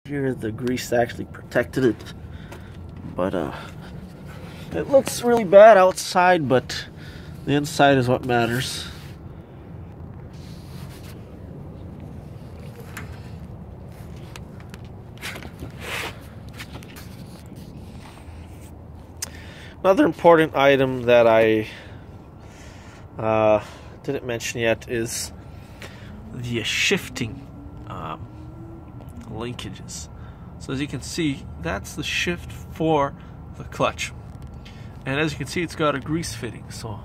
Here the grease actually protected it, but it looks really bad outside, but the inside is what matters. Another important item that I didn't mention yet is the shifting linkages. So as you can see, that's the shift for the clutch, and as you can see, it's got a grease fitting. So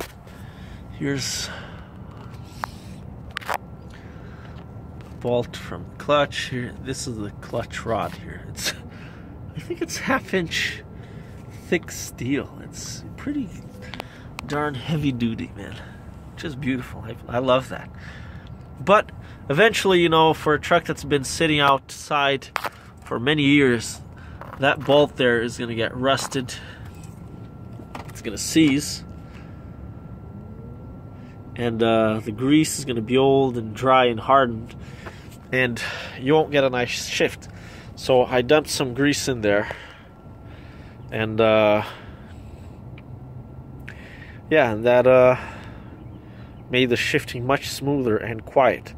here's the bolt from the clutch. Here, this is the clutch rod here. It's, I think it's 1/2 inch thick steel. It's pretty darn heavy duty, man, which is beautiful. I love that. But eventually, you know, for a truck that's been sitting outside for many years, that bolt there is going to get rusted. It's going to seize, and the grease is going to be old and dry and hardened, and you won't get a nice shift. So I dumped some grease in there, and yeah, and that made the shifting much smoother and quiet.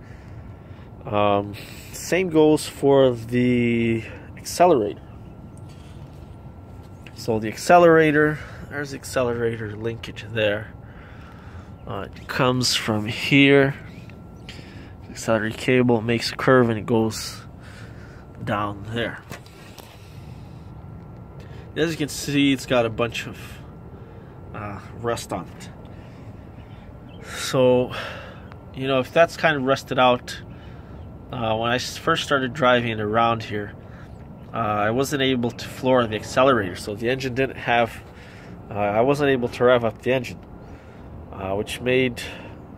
Same goes for the accelerator. So the accelerator, there's the accelerator linkage there. It comes from here. The accelerator cable makes a curve and it goes down there. As you can see, it's got a bunch of rust on it. So, you know, if that's kind of rusted out, when I first started driving around here, I wasn't able to floor the accelerator, so the engine didn't have, I wasn't able to rev up the engine, which made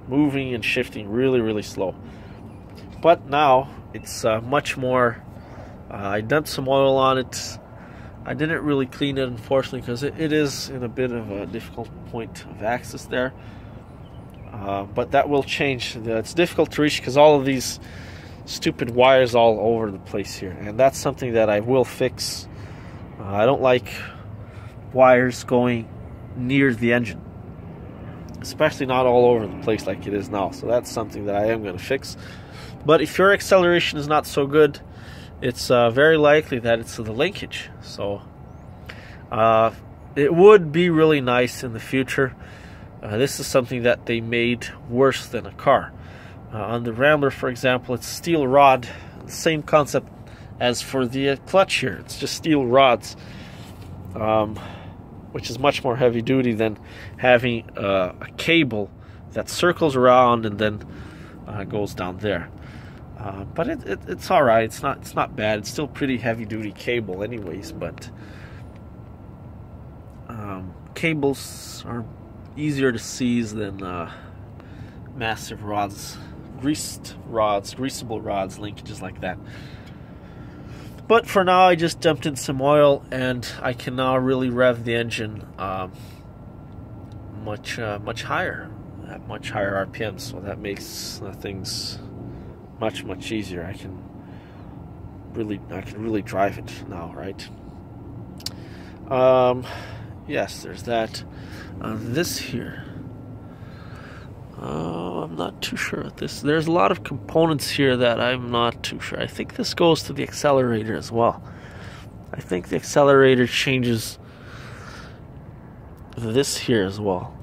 moving and shifting really, really slow. But now it's much more, I dumped some oil on it. I didn't really clean it, unfortunately, because it is in a bit of a difficult point of access there. But that will change. It's difficult to reach because all of these stupid wires all over the place here, and that's something that I will fix. I don't like wires going near the engine, especially not all over the place like it is now. So that's something that I am going to fix. But if your acceleration is not so good, it's very likely that it's the linkage. So it would be really nice in the future. This is something that they made worse than a car. On the Rambler, for example, it's steel rod, same concept as for the clutch here. It's just steel rods, which is much more heavy duty than having a cable that circles around and then goes down there. But it's all right. It's not bad. It's still pretty heavy duty cable, anyways. But cables are easier to seize than massive rods, greasable rods, linkages like that. But for now, I just dumped in some oil, and I can now really rev the engine much higher, at much higher RPMs. So that makes things much easier. I can really drive it now, right? Yes, there's that. This here, I'm not too sure what this. There's a lot of components here that I'm not too sure. I think this goes to the accelerator as well. I think the accelerator changes this here as well.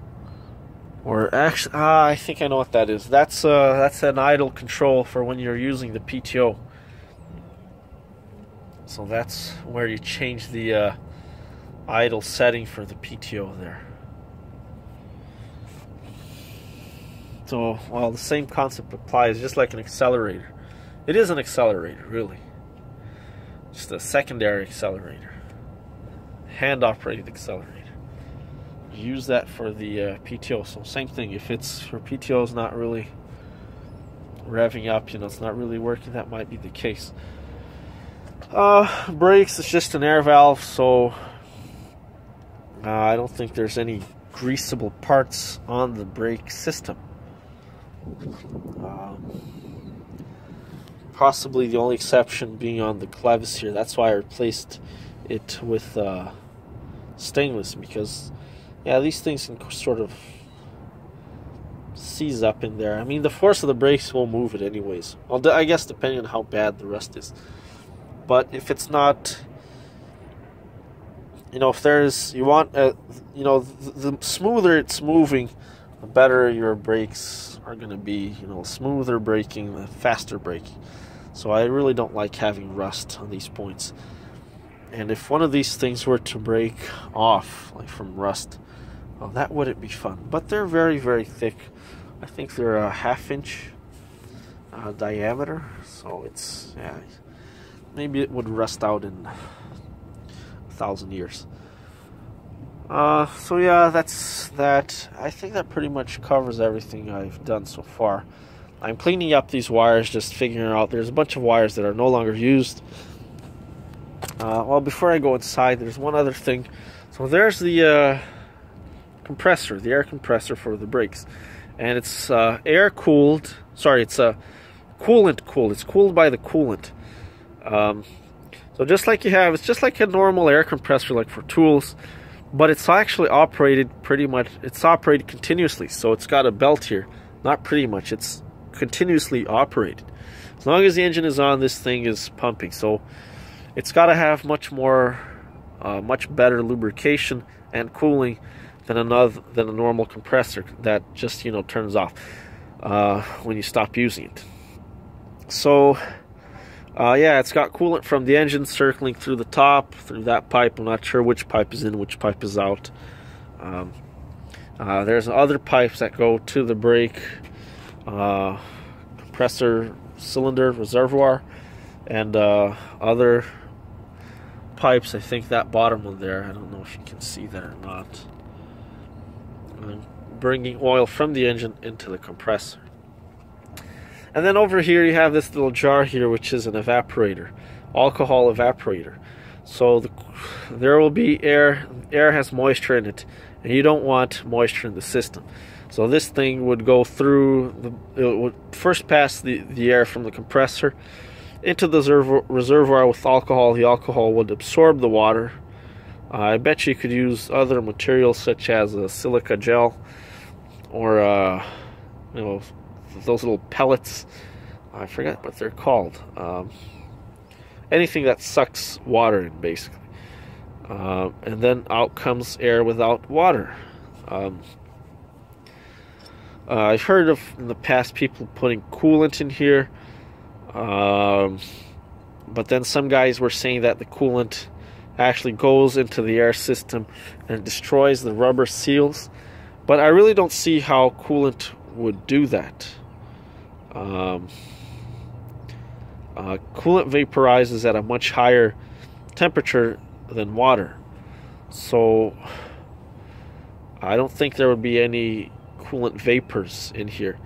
Or actually, I think I know what that is. That's an idle control for when you're using the PTO. So that's where you change the idle setting for the PTO there. So, well, the same concept applies, just like an accelerator. It is an accelerator, really. Just a secondary accelerator. Hand-operated accelerator. Use that for the PTO. So same thing, if it's for PTO is not really revving up, you know, it's not really working, that might be the case. Brakes, it's just an air valve, so I don't think there's any greasable parts on the brake system. possibly the only exception being on the clevis here. That's why I replaced it with stainless, because yeah, these things can sort of seize up in there. I mean, the force of the brakes will move it anyways. Well, I guess depending on how bad the rust is. But if it's not, you know, if there's, you want, you know, the smoother it's moving, the better your brakes are going to be. You know, smoother braking, the faster braking. So I really don't like having rust on these points. And if one of these things were to break off, like from rust, well, that wouldn't be fun. But they're very, very thick. I think they're a 1/2 inch diameter. So it's, yeah, maybe it would rust out in 1,000 years. So yeah, that's that. I think that pretty much covers everything I've done so far. I'm cleaning up these wires, just figuring out there's a bunch of wires that are no longer used. Well, before I go inside, there's one other thing. So there's the compressor, the air compressor for the brakes. And it's air cooled. Sorry, it's coolant cooled. It's cooled by the coolant. So just like you have, it's just like a normal air compressor, like for tools. But it's actually operated pretty much, it's operated continuously. So it's got a belt here. Not pretty much, it's continuously operated. As long as the engine is on, this thing is pumping. So it's got to have much more, much better lubrication and cooling than a normal compressor that just, you know, turns off when you stop using it. So yeah, it's got coolant from the engine circling through the top, through that pipe. I'm not sure which pipe is in, which pipe is out. There's other pipes that go to the brake compressor cylinder reservoir, and other pipes. I think that bottom one there, I don't know if you can see that or not, bringing oil from the engine into the compressor. And then over here you have this little jar here, which is an evaporator, alcohol evaporator. So there will be air has moisture in it, and you don't want moisture in the system. So this thing would go through, it would first pass the air from the compressor into the reservoir with alcohol. The alcohol would absorb the water. I bet you could use other materials such as a silica gel, or you know, those little pellets. I forget what they're called. Anything that sucks water in, basically. And then out comes air without water. I've heard of in the past people putting coolant in here, but then some guys were saying that the coolant actually goes into the air system and destroys the rubber seals. But I really don't see how coolant would do that. Coolant vaporizes at a much higher temperature than water, so I don't think there would be any coolant vapors in here.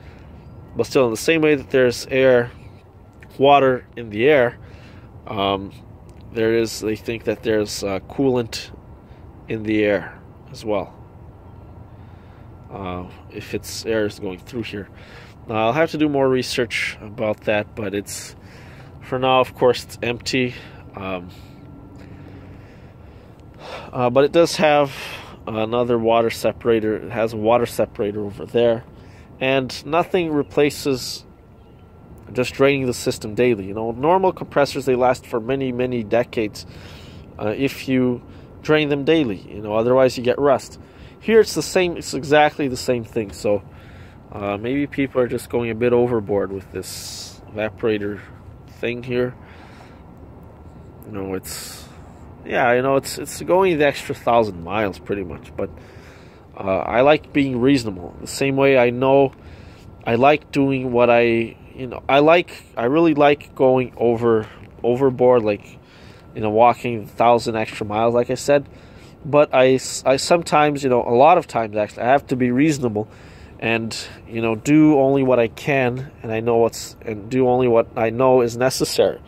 But still, in the same way that there's water in the air, they think that there's coolant in the air as well, if it's air is going through here. I'll have to do more research about that, but it's, for now, of course, it's empty. But it does have another water separator. It has a water separator over there, and nothing replaces just draining the system daily. You know, normal compressors, they last for many, many decades if you drain them daily. You know, otherwise you get rust. Here it's the same. It's exactly the same thing. So maybe people are just going a bit overboard with this evaporator thing here. You know, it's, yeah, you know, it's going the extra 1,000 miles pretty much. But I like being reasonable. The same way I know I like doing what I really like going overboard, like, you know, walking 1,000 extra miles, like I said. But I sometimes, you know, a lot of times actually, I have to be reasonable and, you know, do only what I can, and do only what I know is necessary.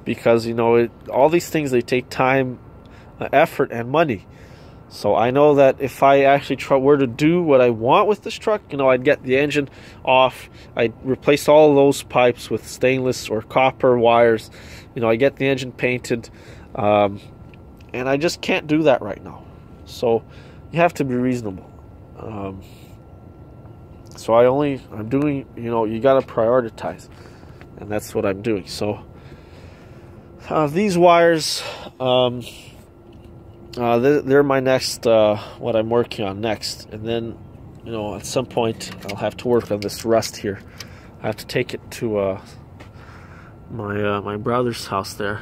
Because, you know, all these things, they take time, effort, and money. So I know that if I actually were to do what I want with this truck, you know, I'd get the engine off, I'd replace all those pipes with stainless or copper wires, you know, I get the engine painted, and I just can't do that right now. So you have to be reasonable. So I'm doing, you know, you got to prioritize, and that's what I'm doing. So these wires, they're my next, what I'm working on next. And then, you know, at some point I'll have to work on this rust here. I have to take it to my brother's house there,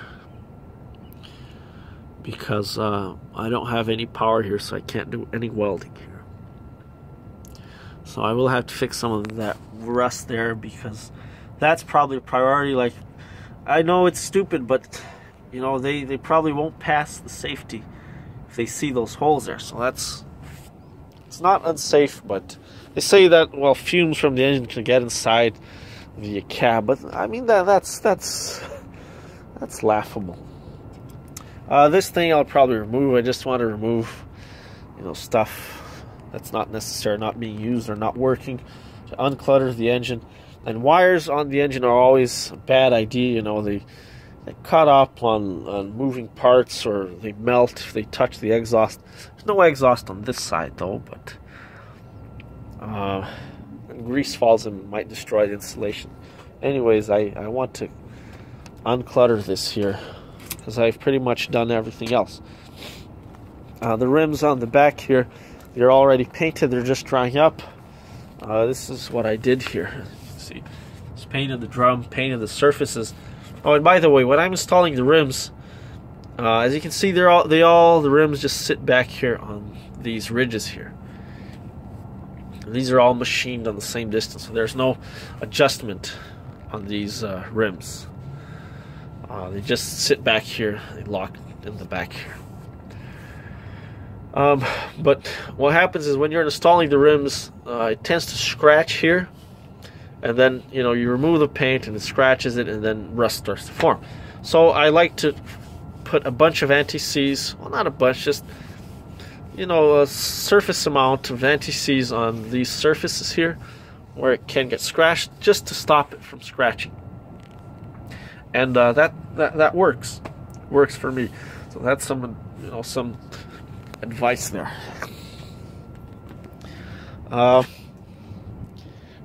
because I don't have any power here, so I can't do any welding here. So I will have to fix some of that rust there, because that's probably a priority. Like, I know it's stupid, but you know, they probably won't pass the safety if they see those holes there. So it's not unsafe, but they say that, well, fumes from the engine can get inside the cab, but I mean that's laughable. This thing I'll probably remove. I just want to remove, you know, stuff that's not necessary, not being used or not working, to unclutter the engine. And wires on the engine are always a bad idea. You know, they cut up on moving parts, or they melt if they touch the exhaust. There's no exhaust on this side though, but grease falls and might destroy the insulation. Anyways, I want to unclutter this here, because I've pretty much done everything else. The rims on the back here, they're already painted, they're just drying up. This is what I did here. You can see, just painted the drum, painted the surfaces. Oh, and by the way, when I'm installing the rims, as you can see, the rims just sit back here on these ridges here. And these are all machined on the same distance, so there's no adjustment on these rims. They just sit back here, they lock in the back here. But what happens is, when you're installing the rims, it tends to scratch here, and then, you know, you remove the paint and it scratches it, and then rust starts to form. So I like to put a bunch of anti-seize, well, not a bunch, just, you know, a surface amount of anti-seize on these surfaces here where it can get scratched, just to stop it from scratching. And that works for me. So that's some, you know, some advice there. Yeah,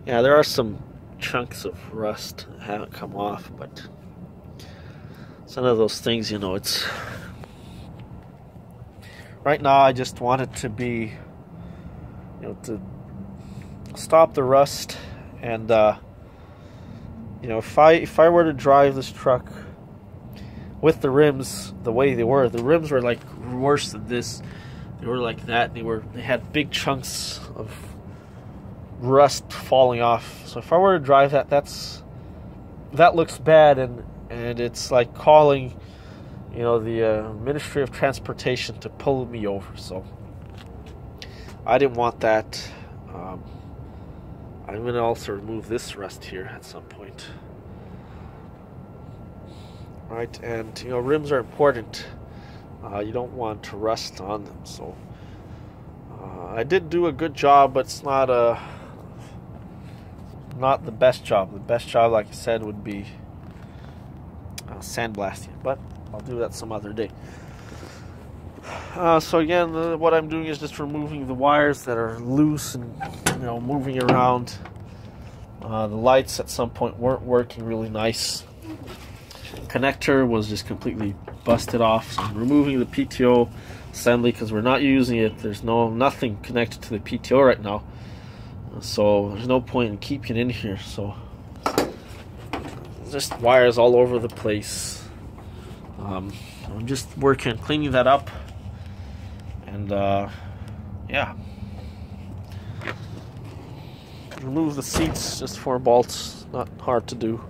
there are some chunks of rust that haven't come off, but it's one of those things, you know, it's... Right now I just want it to be, you know, to stop the rust, and you know, if I were to drive this truck with the rims the way they were, the rims were like worse than this. They were like that. They had big chunks of rust falling off. So if I were to drive that, that looks bad, and it's like calling, you know, the Ministry of Transportation to pull me over. So I didn't want that. I'm gonna also remove this rust here at some point. Right, and you know, rims are important. You don't want to rust on them. So I did do a good job, but it's not the best job. The best job, like I said, would be sandblasting, but I'll do that some other day. So again, what I'm doing is just removing the wires that are loose and, you know, moving around. The lights at some point weren't working really nice. Connector was just completely busted off. So I'm removing the PTO assembly because we're not using it. There's nothing connected to the PTO right now, so there's no point in keeping it in here. So just wires all over the place. I'm just working on cleaning that up, and yeah, remove the seats, just 4 bolts, not hard to do.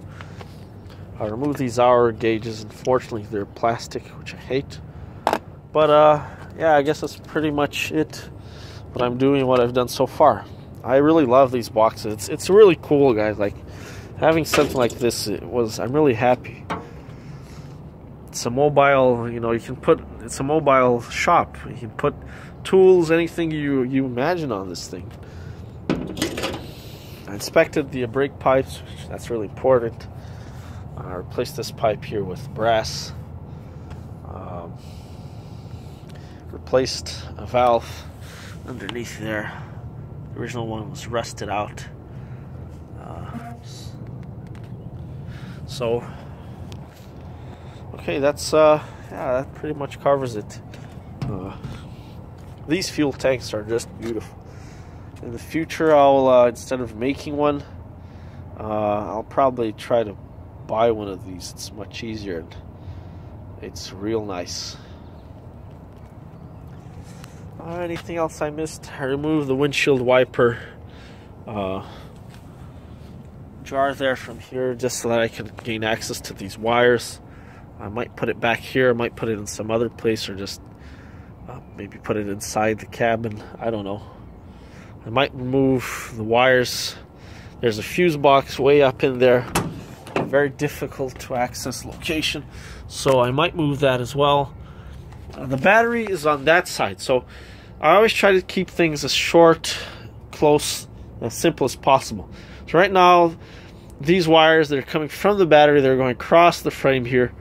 I remove these hour gauges. Unfortunately, they're plastic, which I hate. But yeah, I guess that's pretty much it. What I'm doing, what I've done so far. I really love these boxes. It's really cool, guys. Like, having something like this, I'm really happy. it's a mobile, you know, it's a mobile shop. You can put tools, anything you imagine on this thing. I inspected the brake pipes. That's really important. I replaced this pipe here with brass. Replaced a valve underneath there. The original one was rusted out. So okay, that's yeah, that pretty much covers it. These fuel tanks are just beautiful. In the future, I'll instead of making one, I'll probably try to buy one of these. It's much easier and it's real nice. Anything else I missed? I removed the windshield wiper jar there from here just so that I could gain access to these wires. I might put it back here, I might put it in some other place, or just maybe put it inside the cabin. I don't know. I might remove the wires. There's a fuse box way up in there, a very difficult to access location, so I might move that as well. The battery is on that side, so I always try to keep things as short, close, and as simple as possible. So right now, these wires that are coming from the battery, they're going across the frame here,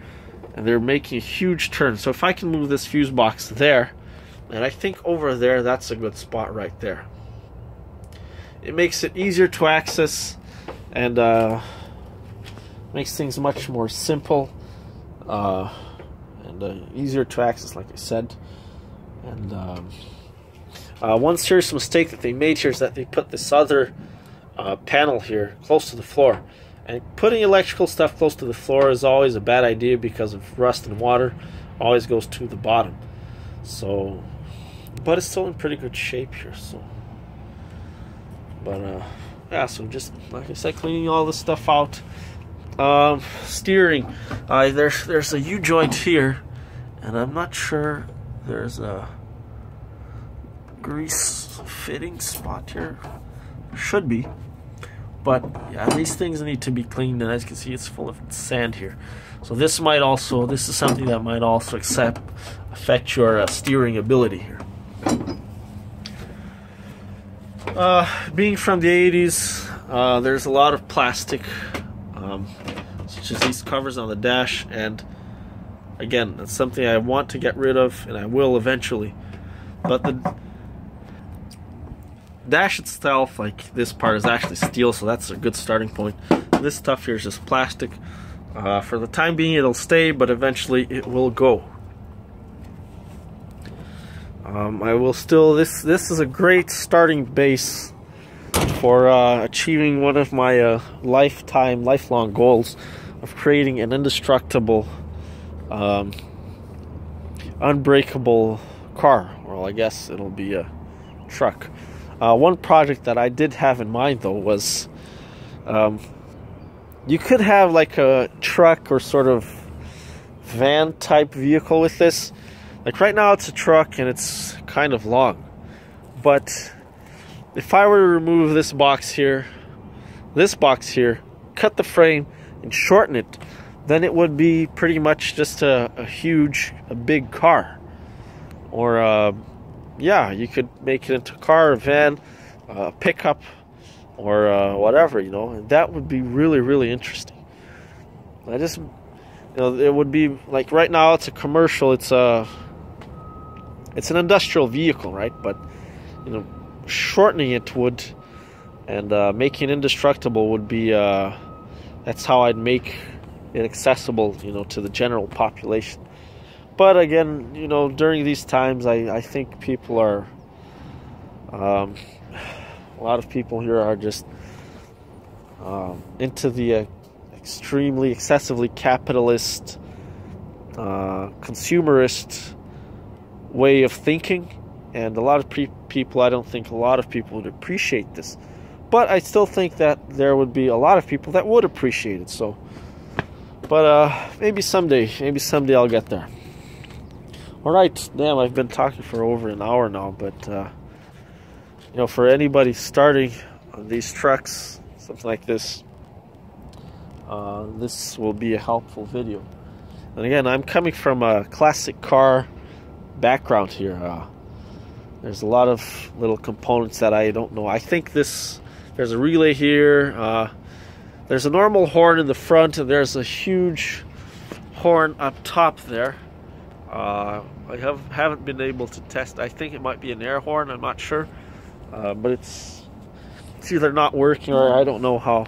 and they're making a huge turn. So if I can move this fuse box there, and I think over there, that's a good spot right there. It makes it easier to access, and makes things much more simple, and easier to access, like I said. And one serious mistake that they made here is that they put this other panel here close to the floor, and putting electrical stuff close to the floor is always a bad idea because of rust and water. Always goes to the bottom. So, but it's still in pretty good shape here. So, but yeah, so just like I said, cleaning all this stuff out. Steering, there's a U-joint here, and I'm not sure there's a grease fitting spot here. Should be, but yeah, these things need to be cleaned, and as you can see, it's full of sand here. So this is something that might also affect your steering ability here. Being from the 80s, there's a lot of plastic, such as these covers on the dash, and again, that's something I want to get rid of, and I will eventually. But the dash itself, like this part, is actually steel, so that's a good starting point. This stuff here is just plastic. For the time being, it'll stay, but eventually it will go. I will still. This is a great starting base for achieving one of my lifelong goals of creating an indestructible, unbreakable car. Well, I guess it'll be a truck. One project that I did have in mind, though, was you could have like a truck or sort of van type vehicle with this. Like right now it's a truck and it's kind of long, but if I were to remove this box here, cut the frame and shorten it, then it would be pretty much just a big car. Or yeah, you could make it into a car, a van, a pickup, or whatever, you know, and that would be really, really interesting. It would be like right now it's a commercial, it's an industrial vehicle, right? But you know, shortening it would, and making it indestructible would be that's how I'd make it accessible, you know, to the general population. But again, you know, during these times, I think people are, a lot of people here are just into the extremely, excessively capitalist, consumerist way of thinking. And a lot of people, I don't think a lot of people would appreciate this. But I still think that there would be a lot of people that would appreciate it. So, but maybe someday I'll get there. Alright, damn, I've been talking for over an hour now, but you know, for anybody starting on these trucks, something like this, this will be a helpful video. And again, I'm coming from a classic car background here. There's a lot of little components that I don't know. I think there's a relay here. There's a normal horn in the front, and there's a huge horn up top there. I haven't been able to test. I think it might be an air horn. I'm not sure, but it's either not working or I don't know how